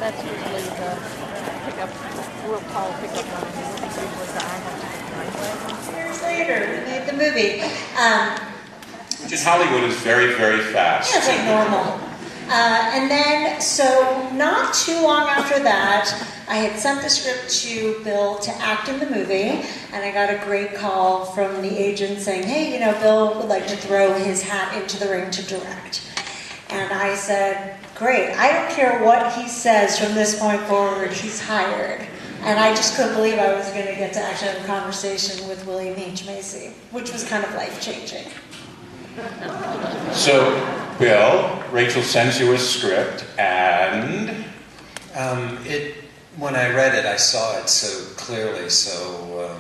that's usually the pickup, we'll call pickup line. It's usually the I have to. Years later, we made the movie. Which in Hollywood is very, very fast. Yeah, it's like normal. And then, so not too long after that, I had sent the script to Bill to act in the movie, and I got a great call from the agent saying, hey, you know, Bill would like to throw his hat into the ring to direct. And I said, great, I don't care what he says from this point forward, he's hired. And I just couldn't believe I was going to get to actually have a conversation with William H. Macy, which was kind of life-changing. So, Bill, Rachel sends you a script, and when I read it, I saw it so clearly. So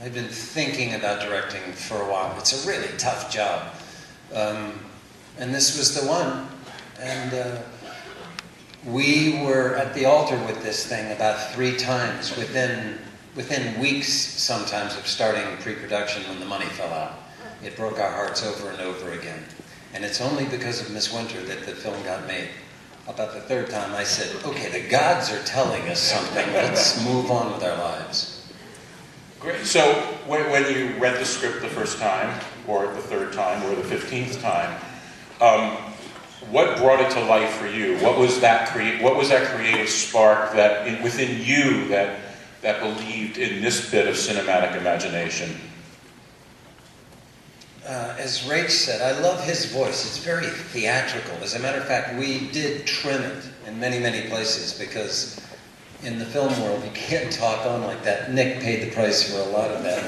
I've been thinking about directing for a while. It's a really tough job, and this was the one. And we were at the altar with this thing about 3 times within weeks, sometimes, of starting pre-production when the money fell out. It broke our hearts over and over again. And it's only because of Miss Winter that the film got made. About the 3rd time I said, okay, the gods are telling us something, let's move on with our lives. Great. So when you read the script the first time, or the 3rd time, or the 15th time, what brought it to life for you? What was that creative spark that within you that believed in this bit of cinematic imagination? As Rach said, I love his voice. It's very theatrical. As a matter of fact, we did trim it in many, many places because in the film world, you can't talk on like that. Nick paid the price for a lot of that.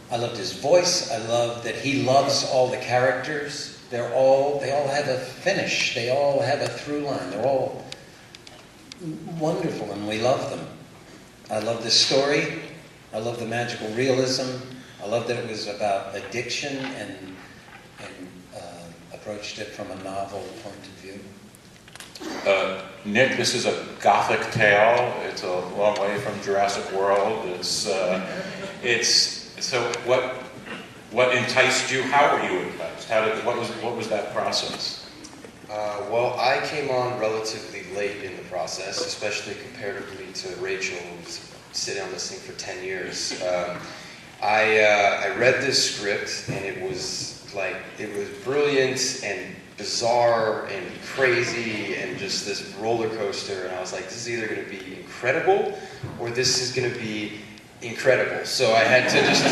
I loved his voice. I love that he loves all the characters. They all have a finish. They all have a through line. They're all wonderful, and we love them. I love the story. I love the magical realism. I love that it was about addiction and approached it from a novel point of view. Nick, this is a gothic tale. It's a long way from Jurassic World. So what enticed you? How were you enticed? What was that process? Well, I came on relatively late in the process, especially comparatively to Rachel, who's sitting on this thing for 10 years. I read this script, and it was brilliant and bizarre and crazy and just this roller coaster, and I was like, this is either going to be incredible or this is going to be incredible. So I had to just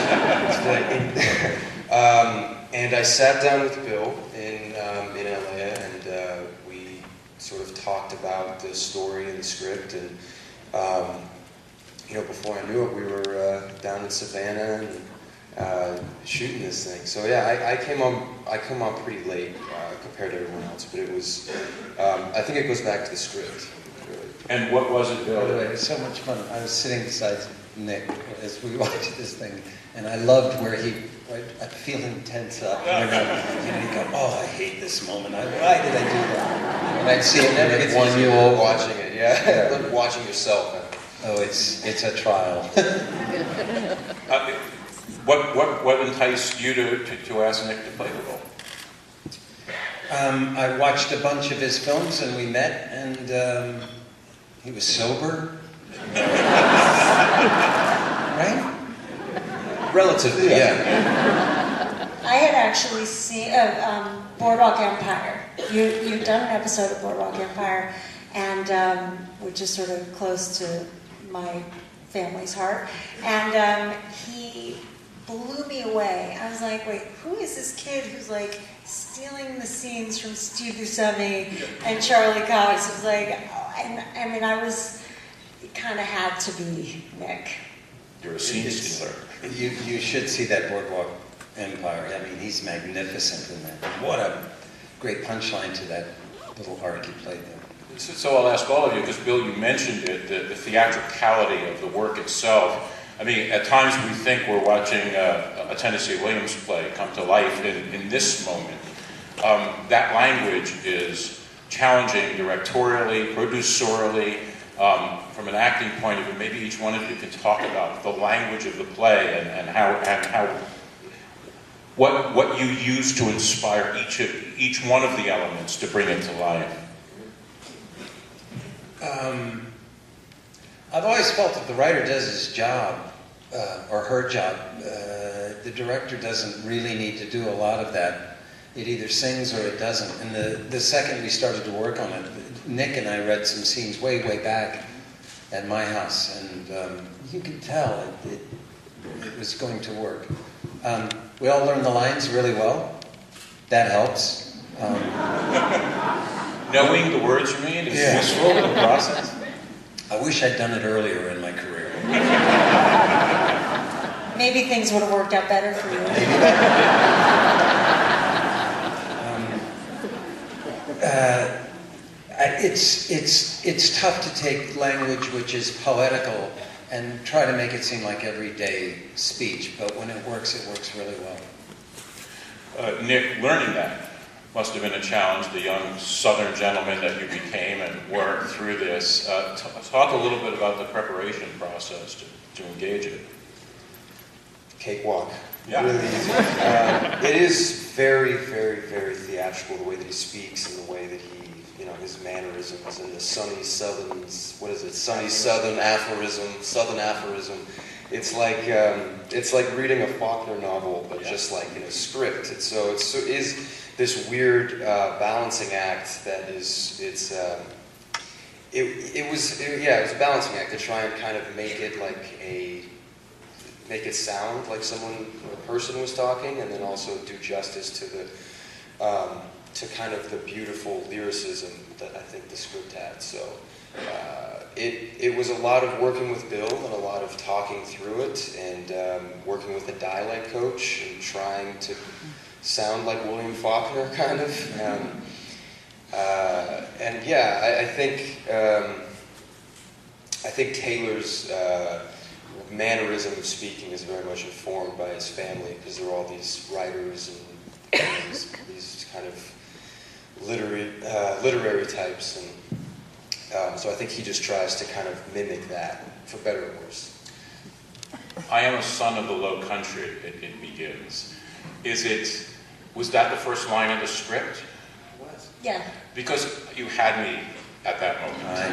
and I sat down with Bill in LA, and we sort of talked about the story and the script, and before I knew it, we were down in Savannah and shooting this thing. So yeah, I came on pretty late compared to everyone else, but it was. I think it goes back to the script, really. And what was it, Bill? By the way, it was so much fun. I was sitting beside Nick as we watched this thing, and I loved where I'd feel him tense up. And he'd go, "Oh, I hate this moment. Why did I do that?" And I'd see it never gets 1-year-old watching it. Yeah, I love watching yourself. Oh, it's a trial. What enticed you to ask Nick to play the role? I watched a bunch of his films, and we met, and he was sober. Right? Relatively, yeah. I had actually seen Boardwalk Empire. You'd done an episode of Boardwalk Empire, and which is sort of close to my family's heart. And he blew me away. I was like, wait, who is this kid who's like stealing the scenes from Steve Buscemi and Charlie Cox? It was like, it kind of had to be Nick. You're a scene stealer. You should see that Boardwalk Empire. I mean, he's magnificent in that. What a great punchline to that little arc he played there. So I'll ask all of you, because Bill, you mentioned it, the theatricality of the work itself. I mean, at times we think we're watching a Tennessee Williams play come to life in this moment. That language is challenging directorially, producerially, from an acting point of view. Maybe each one of you can talk about the language of the play and how what you use to inspire each one of the elements to bring it to life. I've always felt that the writer does his job, or her job. The director doesn't really need to do a lot of that. It either sings or it doesn't. And the second we started to work on it, Nick and I read some scenes way back at my house, and you could tell it was going to work. We all learned the lines really well. That helps. Knowing the words you mean is useful in the process. I wish I'd done it earlier in my career. Maybe things would have worked out better for you. It's tough to take language which is poetical and try to make it seem like everyday speech, but when it works really well. Nick, learning that must have been a challenge, the young Southern gentleman that you became and worked through this. Talk a little bit about the preparation process to engage it. Cakewalk. Yeah. Really easy. It is very, very, very theatrical, the way that he speaks and the way that he, his mannerisms and the sunny southern aphorism. It's like reading a Faulkner novel, but just like in a script. It is this weird balancing act that is, it was a balancing act to try and kind of make it sound like a person was talking, and then also do justice to to kind of the beautiful lyricism that I think the script had. So it was a lot of working with Bill and a lot of talking through it, and working with a dialect coach and trying to sound like William Faulkner, kind of. I think Taylor's mannerism of speaking is very much informed by his family, because there are all these writers and these kind of literary types, and so I think he just tries to kind of mimic that, for better or worse. I am a son of the low country, it begins. Was that the first line of the script? It was. Yeah. Because you had me at that moment. I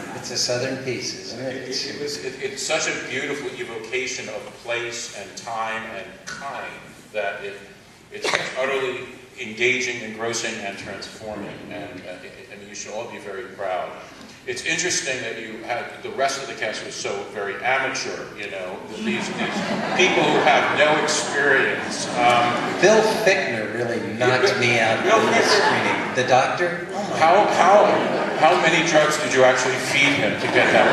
know. It's a Southern piece, isn't it? It's such a beautiful evocation of place and time and kind that it's utterly engaging, engrossing, and transforming. And you should all be very proud. It's interesting that you had the rest of the cast was so very amateur. These people who have no experience. Bill Fichtner really knocked me out in the screening. The doctor. How many drugs did you actually feed him to get that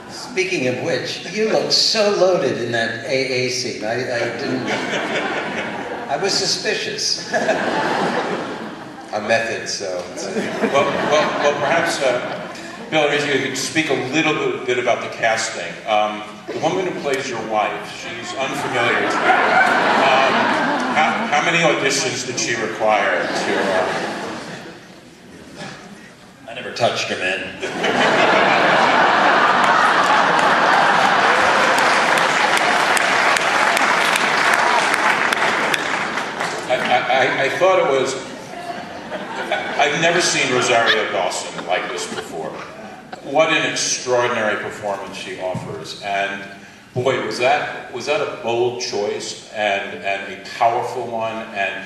performance? Speaking of which, you looked so loaded in that AA scene. I was suspicious. A method, so. Well, perhaps, Bill, if you could speak a little bit about the casting. The woman who plays your wife, she's unfamiliar to you. How many auditions did she require to? I never touched her, man. I thought it was. I've never seen Rosario Dawson like this before. What an extraordinary performance she offers, and boy, was that a bold choice and a powerful one. And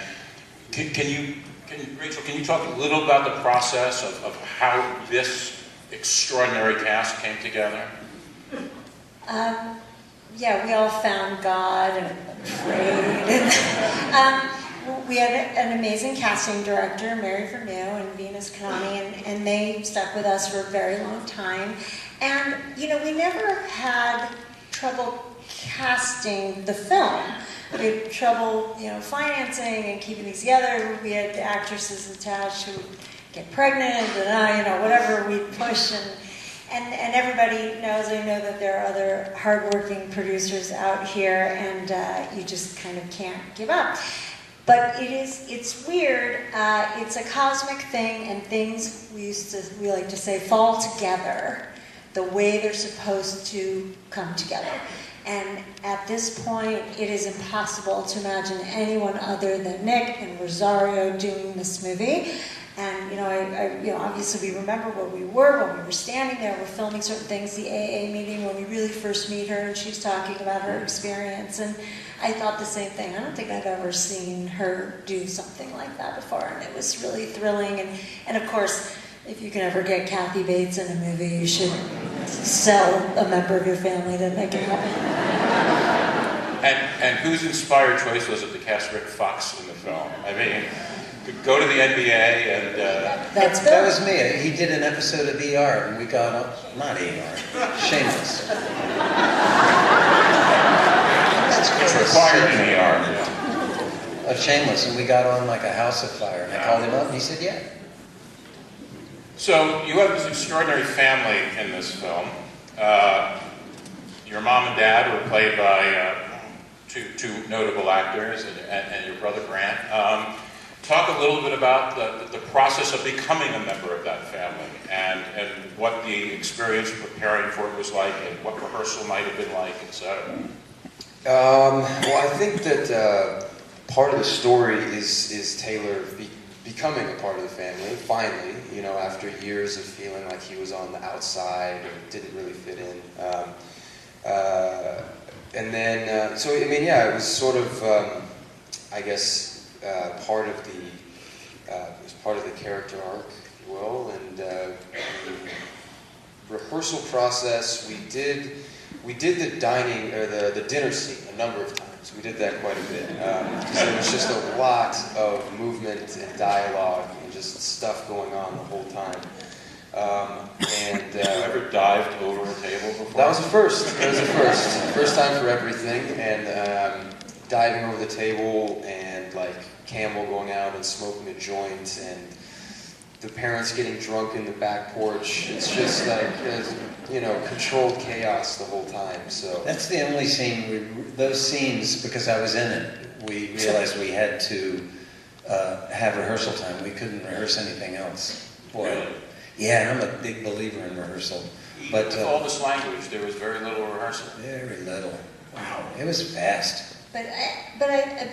Rachel, can you talk a little about the process of how this extraordinary cast came together? We all found God and prayed. We had an amazing casting director, Mary Vernew and Venus Kanani, and they stuck with us for a very long time. And, we never had trouble casting the film. We had trouble, financing and keeping these together. We had actresses attached who would get pregnant and, whatever we push. And everybody knows, I know that there are other hardworking producers out here, and you just kind of can't give up. But it's weird. It's a cosmic thing, and things we like to say fall together the way they're supposed to come together. And at this point, it is impossible to imagine anyone other than Nick and Rosario doing this movie. And I obviously we remember where we were when we were standing there. We're filming certain things. The AA meeting when we really first meet her, and she's talking about her experience. And I thought the same thing. I don't think I've ever seen her do something like that before, and it was really thrilling. And of course, if you can ever get Kathy Bates in a movie, you should sell a member of your family to make it happen. And whose inspired choice was it to cast Rick Fox in the film? I mean, go to the NBA and... That was me. He did an episode of ER, and we got on... Not ER. Shameless. It's required in ER. Of Shameless, and we got on like a house of fire. And I called him up, and he said, yeah. So you have this extraordinary family in this film. Your mom and dad were played by two notable actors, and your brother Grant. Talk a little bit about the process of becoming a member of that family, and what the experience preparing for it was like, and what rehearsal might have been like, etc. Well, I think that part of the story is Taylor becoming a part of the family, finally, after years of feeling like he was on the outside or didn't really fit in. And then, it was sort of, part of the it was part of the character arc, if you will. And the rehearsal process, we did the dining or the dinner scene a number of times. We did that quite a bit because there was just a lot of movement and dialogue and just stuff going on the whole time. Have you ever dived over a table before? That was the first. First time for everything, and diving over the table and like Campbell going out and smoking a joint and the parents getting drunk in the back porch. It's just like, controlled chaos the whole time. So that's the only scene, those scenes, because I was in it, we realized we had to have rehearsal time. We couldn't rehearse anything else. Boy. Really? Yeah, and I'm a big believer in rehearsal. But with all this language, there was very little rehearsal. Very little. Wow, it was fast. But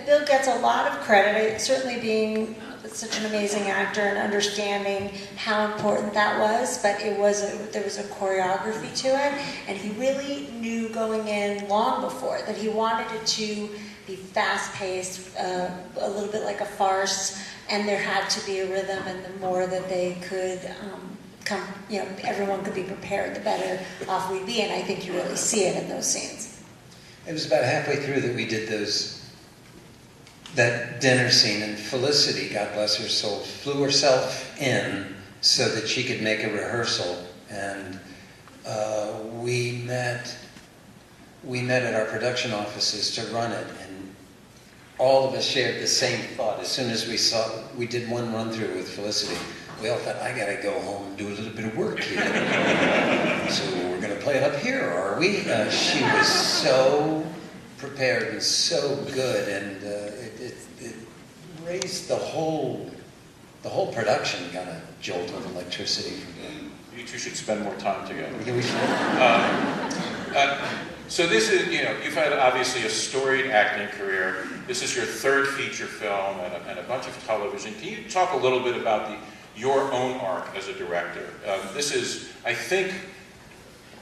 Bill gets a lot of credit, certainly being such an amazing actor and understanding how important that was. But there was a choreography to it, and he really knew going in long before that he wanted it to be fast-paced, a little bit like a farce, and there had to be a rhythm. And the more that they could everyone could be prepared, the better off we'd be. And I think you really see it in those scenes. It was about halfway through that we did that dinner scene, and Felicity, God bless her soul, flew herself in so that she could make a rehearsal, and we met at our production offices to run it, and all of us shared the same thought. As soon as we did one run through with Felicity, we all thought, I gotta go home and do a little bit of work here. So we're gonna play it up here, are we? She was so prepared and so good, and it raised the whole production. Got a jolt of electricity from that. You two should spend more time together. Yeah, we should. So this is, you've had obviously a storied acting career. This is your third feature film and a bunch of television. Can you talk a little bit about your own arc as a director? This is, I think,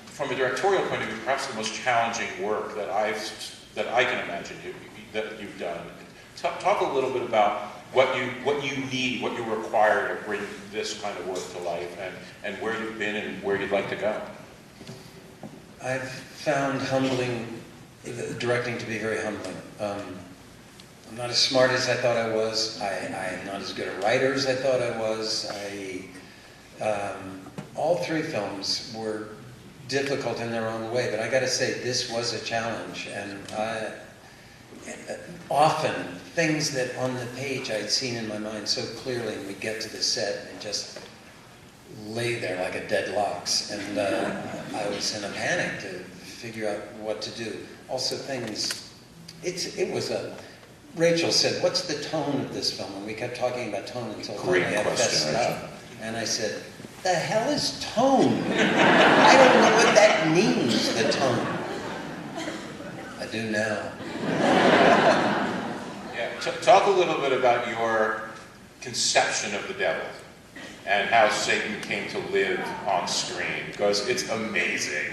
from a directorial point of view, perhaps the most challenging work that I can imagine that you've done. Talk a little bit about what you need, what you require to bring this kind of work to life, and where you've been and where you'd like to go. I've found directing to be very humbling. I'm not as smart as I thought I was. I am not as good a writer as I thought I was. All three films were difficult in their own way, but I got to say, this was a challenge. And often, things that on the page I'd seen in my mind so clearly, and we'd get to the set and just lay there like a dead lox. And I was in a panic to figure out what to do. Also Rachel said, what's the tone of this film? And we kept talking about tone until we had fessed up. And I said, the hell is tone? I don't know what that means, the tone. do now. Yeah, talk a little bit about your conception of the devil and how Satan came to live on screen, because it's amazing.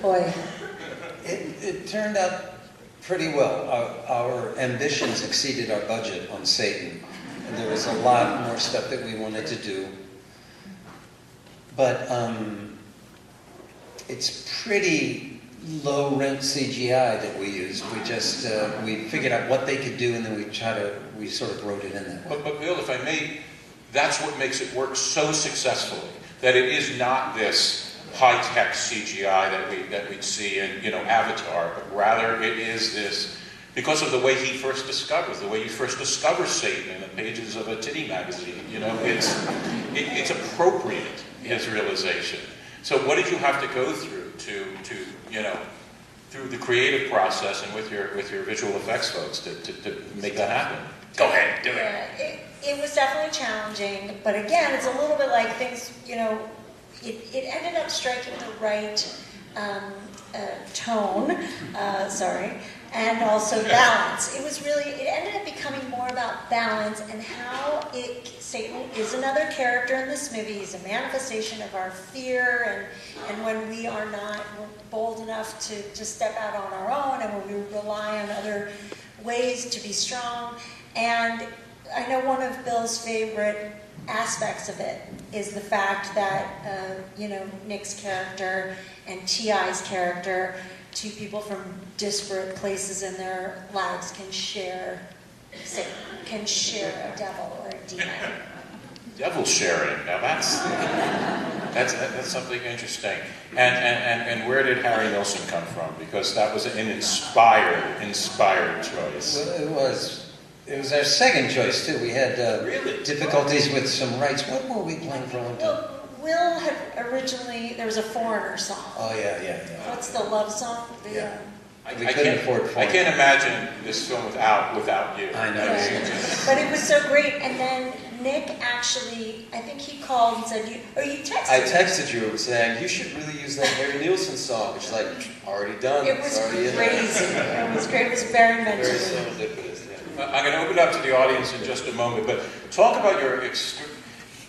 Boy. It turned out pretty well. Our ambitions exceeded our budget on Satan. And there was a lot more stuff that we wanted to do. But it's pretty low-rent CGI that we used. We just, we figured out what they could do, and then we sort of wrote it in there. But Bill, if I may, that's what makes it work so successfully, that it is not this high-tech CGI that we'd see in, Avatar, but rather it is this, because of the way you first discover Satan in the pages of a titty magazine. It's appropriate, his realization. So what did you have to go through to through the creative process and with your visual effects folks to make that happen? Go ahead, do it. Yeah, it was definitely challenging, but again, it's a little bit like things, it ended up striking the right tone, and also balance. It ended up becoming more about balance and how Satan is another character in this movie. He's a manifestation of our fear and when we are not bold enough to step out on our own, and when we rely on other ways to be strong. And I know one of Bill's favorite aspects of it is the fact that, Nick's character and T.I.'s character, two people from disparate places in their lives, can share a devil or a demon. Devil sharing. Now that's something interesting. And where did Harry Nilsson come from? Because that was an inspired choice. Well, it was our second choice too. We had difficulties with some rights. What were we playing for a long time? Well, Will had originally, there was a Foreigner song. Oh yeah. What's the love song? I can't imagine this film without you. I know. But it was so great. And then Nick actually, I think he called and said, you texted me. I texted you saying, you should really use that Harry Nilsson song. She's like, already done. It was already crazy. It was great. It was very mental. Very serendipitous, yeah. I'm going to open it up to the audience in just a moment, but talk about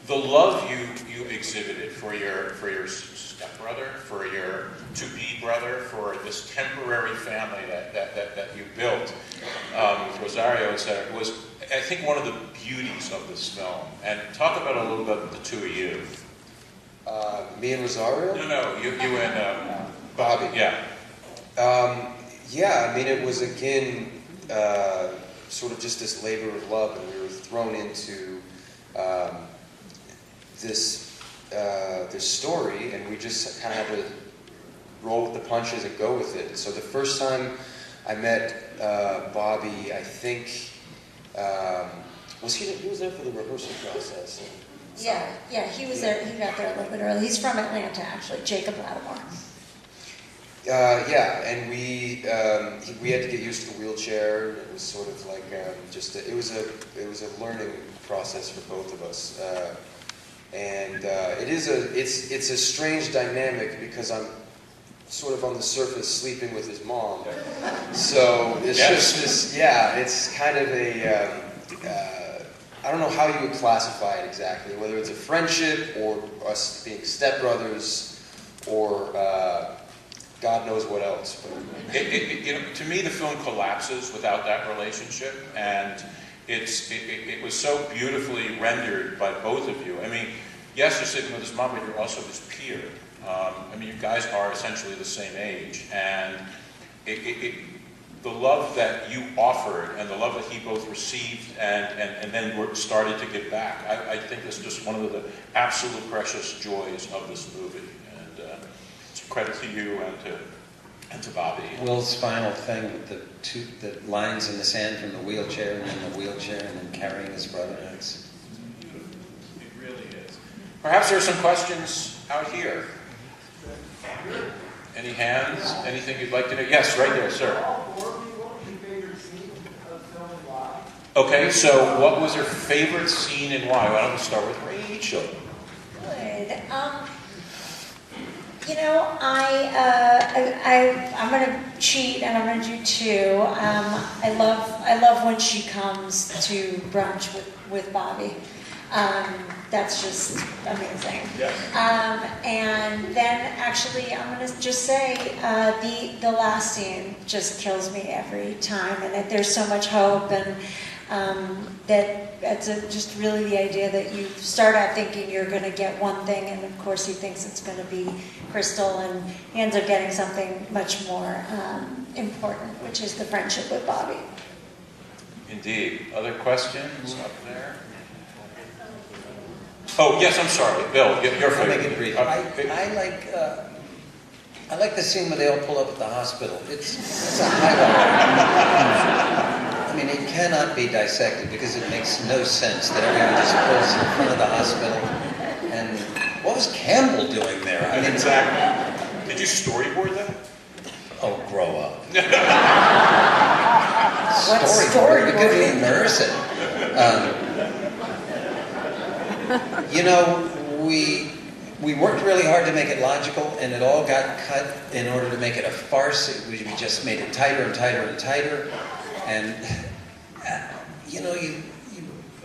the love you exhibited for your stepbrother, for your to-be brother, for this temporary family that you built with Rosario, etc. was, I think, one of the beauties of this film. And talk about a little bit of the two of you. Me and Rosario? No, you and Bobby. Yeah. It was again sort of just this labor of love, and we were thrown into this story, and we just kind of had to roll with the punches and go with it. And so the first time I met Bobby, I think he was there for the rehearsal process. Yeah, he was there. He got there a little bit early. He's from Atlanta, actually, Jacob Lattimore. And we had to get used to the wheelchair. It was sort of like it was a learning process for both of us. It's a strange dynamic because I'm sort of on the surface sleeping with his mom. So it's just this, it's kind of I don't know how you would classify it exactly, whether it's a friendship or us being stepbrothers or God knows what else. But to me, the film collapses without that relationship, and it was so beautifully rendered by both of you. I mean, yes, you're sitting with his mom, but you're also his peer. You guys are essentially the same age, and the love that you offered and the love that he both received and then started to give back, I think is just one of the absolute precious joys of this movie. And it's a credit to you and to Bobby. Will's final thing with the lines in the sand from the wheelchair, and then the wheelchair, and then carrying his brother. It really is. Perhaps there are some questions out here. Any hands? Anything you'd like to know? Yes, right there, sir. Okay, so what was your favorite scene and why? Why don't we start with Rachel? Good. You know, I'm going to cheat, and I'm going to do two. I love when she comes to brunch with Bobby. That's just amazing. Yeah. And then actually, I'm going to just say the last scene just kills me every time, and there's so much hope, and that it's just really the idea that you start out thinking you're going to get one thing, and of course he thinks it's going to be Krystal, and he ends up getting something much more important, which is the friendship with Bobby. Indeed. Other questions up there? Oh, yes, I'm sorry. Bill, your I'll make favorite. it brief. I like the scene where they all pull up at the hospital. It's a highlight. I mean, it cannot be dissected because it makes no sense that everyone just pulls in front of the hospital. And what was Campbell doing there? I mean, Exactly. Did you storyboard that? oh, grow up. What Storyboard? You couldn't even rehearse it. You know, we worked really hard to make it logical, and it all got cut in order to make it a farce. We just made it tighter and tighter and tighter. And, you know,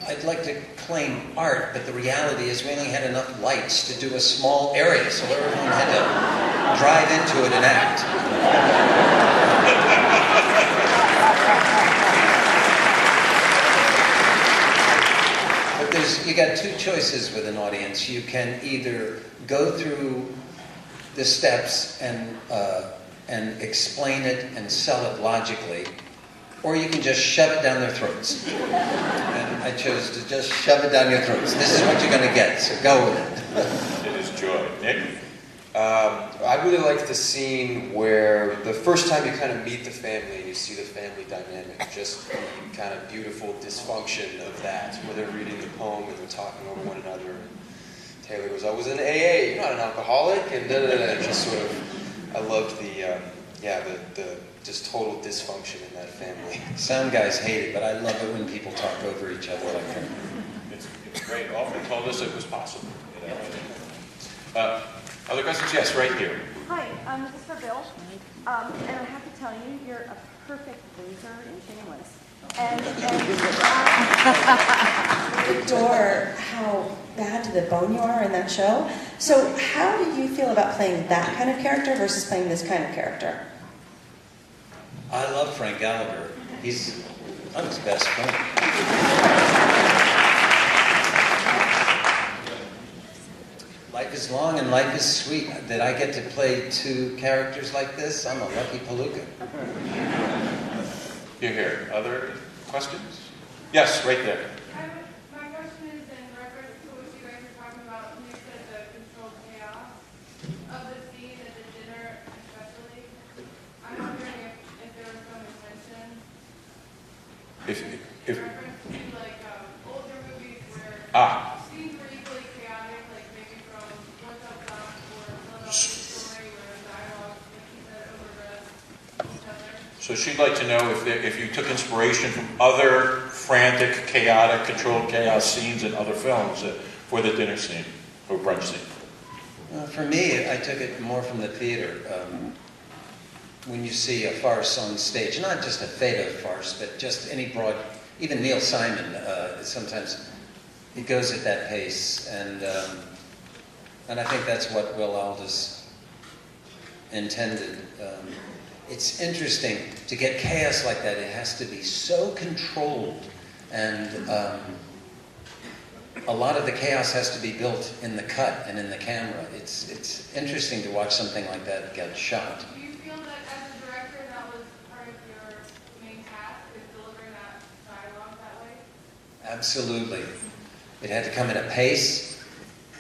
I'd like to claim art, but the reality is we only had enough lights to do a small area, so everyone had to drive into it and act. But you got two choices with an audience. You can either go through the steps and explain it and sell it logically, or you can just shove it down their throats. And I chose to just shove it down your throats. This is what you're going to get, so go with it. It is joy. Nick? I really liked the scene where the first time you kind of meet the family and you see the family dynamic, just the kind of beautiful dysfunction of that, where they're reading the poem and they're talking over one another. And Taylor goes, "I was in AA, you're not an alcoholic," and just sort of, I loved the just total dysfunction in that family. Sound guys hate it, but I love it when people talk over each other like that. It's great. Often told us it was possible. You know? Other questions? Yes, right here. Hi, this is for Bill. And I have to tell you, you're a perfect loser in Shameless. And I adore how bad to the bone you are in that show. So how do you feel about playing that kind of character versus playing this kind of character? I love Frank Gallagher. I'm his best friend. Life is long and life is sweet. That I get to play two characters like this, I'm a lucky palooka. You're here. Other questions? Yes, right there. My question is in reference to what you guys were talking about when you said the controlled chaos of the scene at the dinner, especially. I'm wondering if there was some intention If in reference to like older movies where scenes were equally chaotic, like maybe from What's Up Doc or Philadelphia Story, where dialogue, like you said, overdressed each other. So she'd like to know if you took inspiration from other frantic, chaotic, controlled chaos scenes in other films for the dinner scene or brunch scene. For me, I took it more from the theater. When you see a farce on stage, not just a Fado farce, but just any broad, even Neil Simon, sometimes it goes at that pace, and I think that's what Will Aldous intended. It's interesting to get chaos like that. It has to be so controlled, and a lot of the chaos has to be built in the cut and in the camera. It's interesting to watch something like that get shot. Do you feel that as a director that was part of your main task, is delivering that dialogue that way? Absolutely. It had to come at a pace.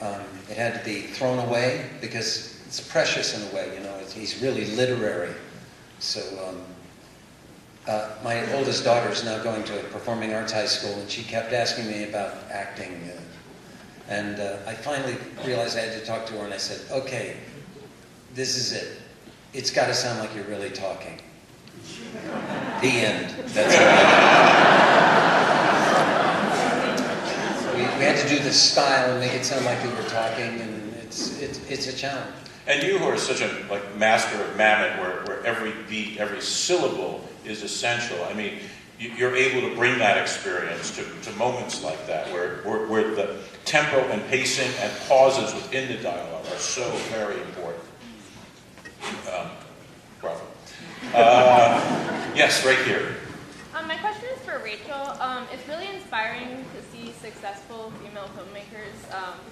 It had to be thrown away because it's precious in a way, you know. He's really literary. So my oldest daughter is now going to a performing arts high school, and she kept asking me about acting. And I finally realized I had to talk to her, and I said, "Okay, this is it. It's got to sound like you're really talking." The end. That's it. We had to do the style and make it sound like we were talking, and it's a challenge. And you who are such a master of Mamet, where every beat, every syllable is essential. I mean, you're able to bring that experience to moments like that, where the tempo and pacing and pauses within the dialogue are so very important. Bravo. Yes, right here. My question is for Rachel. It's really inspiring to see successful female filmmakers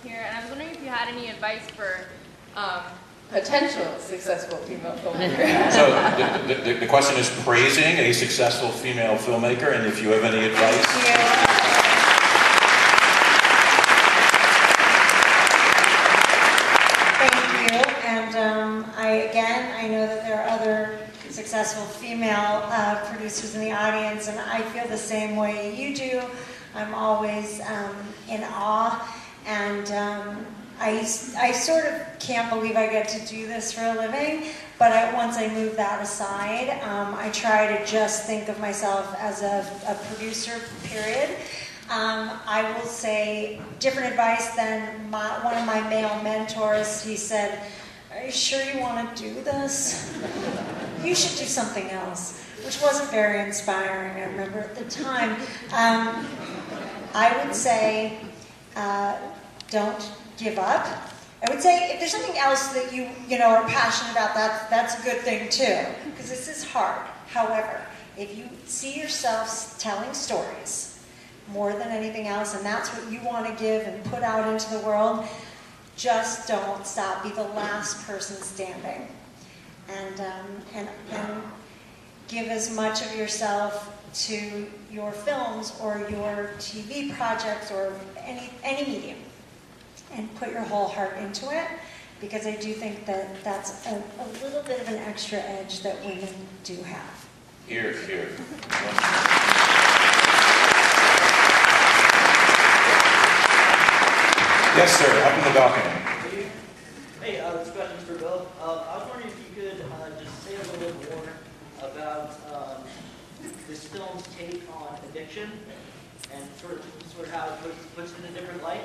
here, and I was wondering if you had any advice for potential successful female filmmakers. So the question is praising a successful female filmmaker, and if you have any advice. Thank you. And I know that there are other successful female producers in the audience, and I feel the same way you do. I'm always in awe, and I sort of can't believe I get to do this for a living, but once I move that aside, I try to just think of myself as a producer, period. I will say different advice than one of my male mentors. He said, "Are you sure you want to do this? You should do something else," which wasn't very inspiring, I remember at the time. I would say, don't give up. I would say if there's something else that you are passionate about, that's a good thing too, because this is hard. However, if you see yourself telling stories more than anything else, and that's what you want to give and put out into the world, just don't stop. Be the last person standing, and give as much of yourself to your films or your TV projects or any medium, and put your whole heart into it, because I do think that that's a little bit of an extra edge that women do have. Here, here. Yes, sir, up in the balcony. Hey, this question's for Bill. I was wondering if you could just say a little bit more about this film's take on addiction and sort of how it puts it in a different light.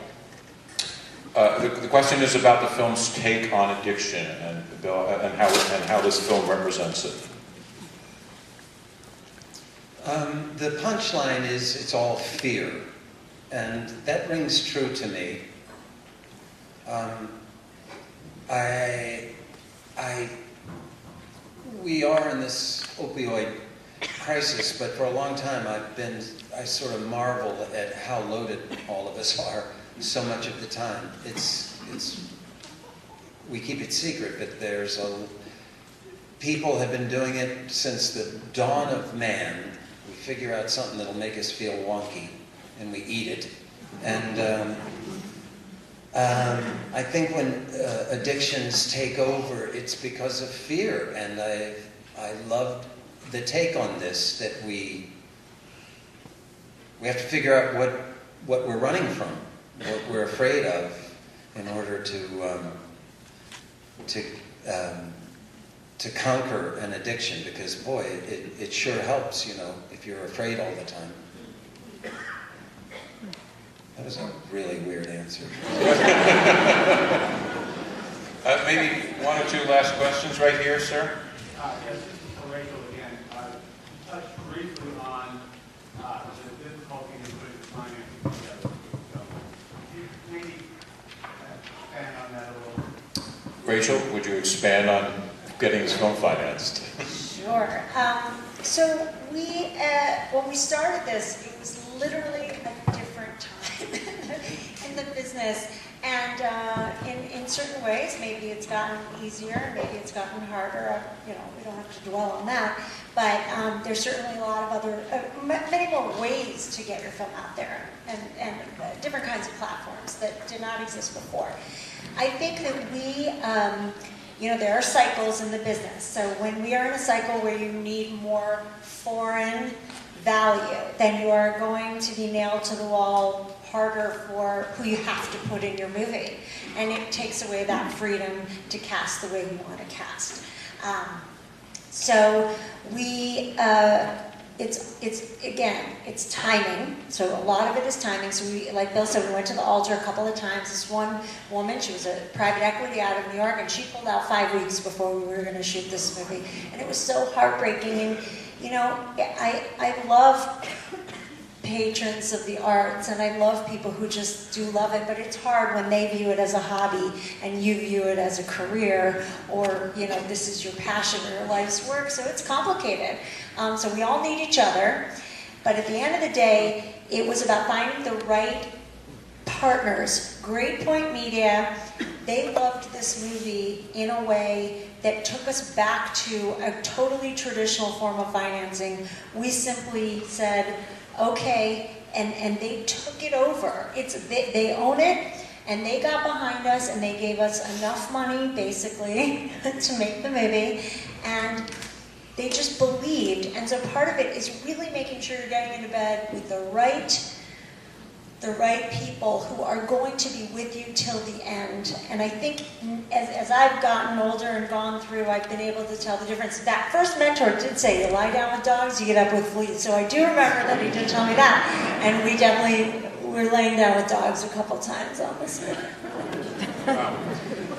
The question is about the film's take on addiction and how this film represents it. The punchline is it's all fear, and that rings true to me. We are in this opioid crisis, but for a long time I sort of marvel at how loaded all of us are so much of the time. We keep it secret, but people have been doing it since the dawn of man. We figure out something that'll make us feel wonky, and we eat it. And I think when addictions take over, it's because of fear. And I loved the take on this, that we have to figure out what we're running from, what we're afraid of, in order to conquer an addiction. Because boy, it sure helps, if you're afraid all the time. That was a really weird answer. Maybe one or two last questions right here, sir. Yes, this is for Rachel again. You touched briefly on the difficulty in putting the financing together. So, could you maybe expand on that a little? Rachel, would you expand on getting this film financed? Sure. So when we started this, it was literally a different time in the business. And in certain ways, maybe it's gotten easier, maybe it's gotten harder. We don't have to dwell on that. But there's certainly a lot of other, many more ways to get your film out there, and different kinds of platforms that did not exist before. I think that there are cycles in the business. So when we are in a cycle where you need more foreign value, then you are going to be nailed to the wall harder for who you have to put in your movie. And it takes away that freedom to cast the way you want to cast. So we it's timing. So a lot of it is timing. So we, like Bill said, we went to the altar a couple of times. This one woman, she was a private equity out of New York, and she pulled out 5 weeks before we were going to shoot this movie, and it was so heartbreaking. And you know, I love patrons of the arts, and I love people who just do love it, but it's hard when they view it as a hobby and you view it as a career, or you know, this is your passion or your life's work, so it's complicated. So we all need each other, but at the end of the day, it was about finding the right partners. Great Point Media, they loved this movie in a way that took us back to a totally traditional form of financing. We simply said, okay, and they took it over. They own it, and they got behind us, and they gave us enough money, basically, to make the movie, and they just believed. And so part of it is really making sure you're getting into bed with the right people who are going to be with you till the end. And I think as I've gotten older and gone through, I've been able to tell the difference. That first mentor did say, you lie down with dogs, you get up with fleas. So I do remember that he did tell me that. And we definitely were laying down with dogs a couple times on this movie. Wow.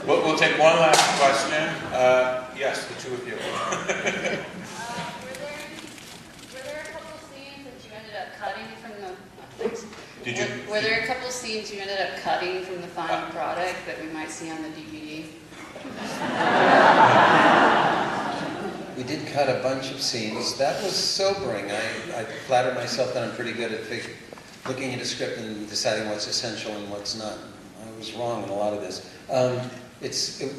We'll take one last question. Yes, the two of you. Were there a couple scenes that you ended up cutting from the... Did you? Were there a couple scenes you ended up cutting from the final product that we might see on the DVD? We did cut a bunch of scenes. That was sobering. I flatter myself that I'm pretty good at looking at a script and deciding what's essential and what's not. I was wrong in a lot of this.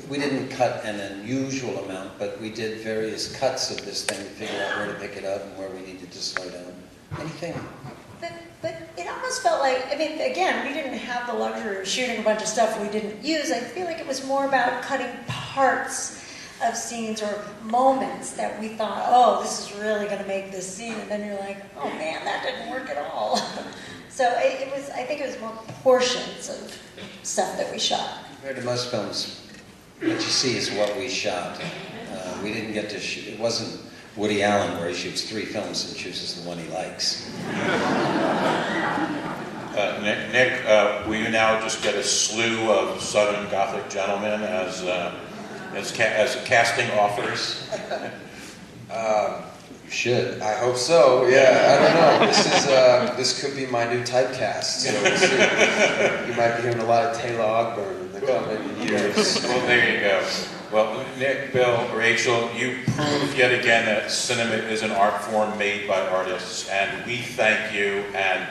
We didn't cut an unusual amount, but we did various cuts of this thing to figure out where to pick it up and where we needed to slow down. Anything? But it almost felt like, I mean, again, we didn't have the luxury of shooting a bunch of stuff we didn't use. I feel like it was more about cutting parts of scenes or moments that we thought, oh, this is really going to make this scene. And then you're like, oh man, that didn't work at all. So I think it was more portions of stuff that we shot. Compared to most films, what you see is what we shot. We didn't get to shoot, it wasn't Woody Allen where he shoots 3 films and chooses the one he likes. Nick, will you now just get a slew of Southern Gothic gentlemen as casting offers? You should. I hope so. Yeah, I don't know. This could be my new typecast. So you might be hearing a lot of Taylor Ogburn in the coming years. Well, there you go. Well, Nick, Bill, Rachel, you prove yet again that cinema is an art form made by artists, and we thank you. And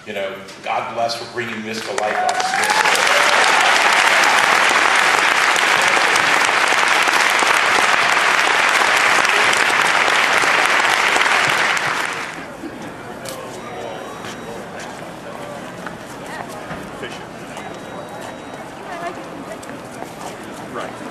you know, God bless for bringing this to life on screen. Right.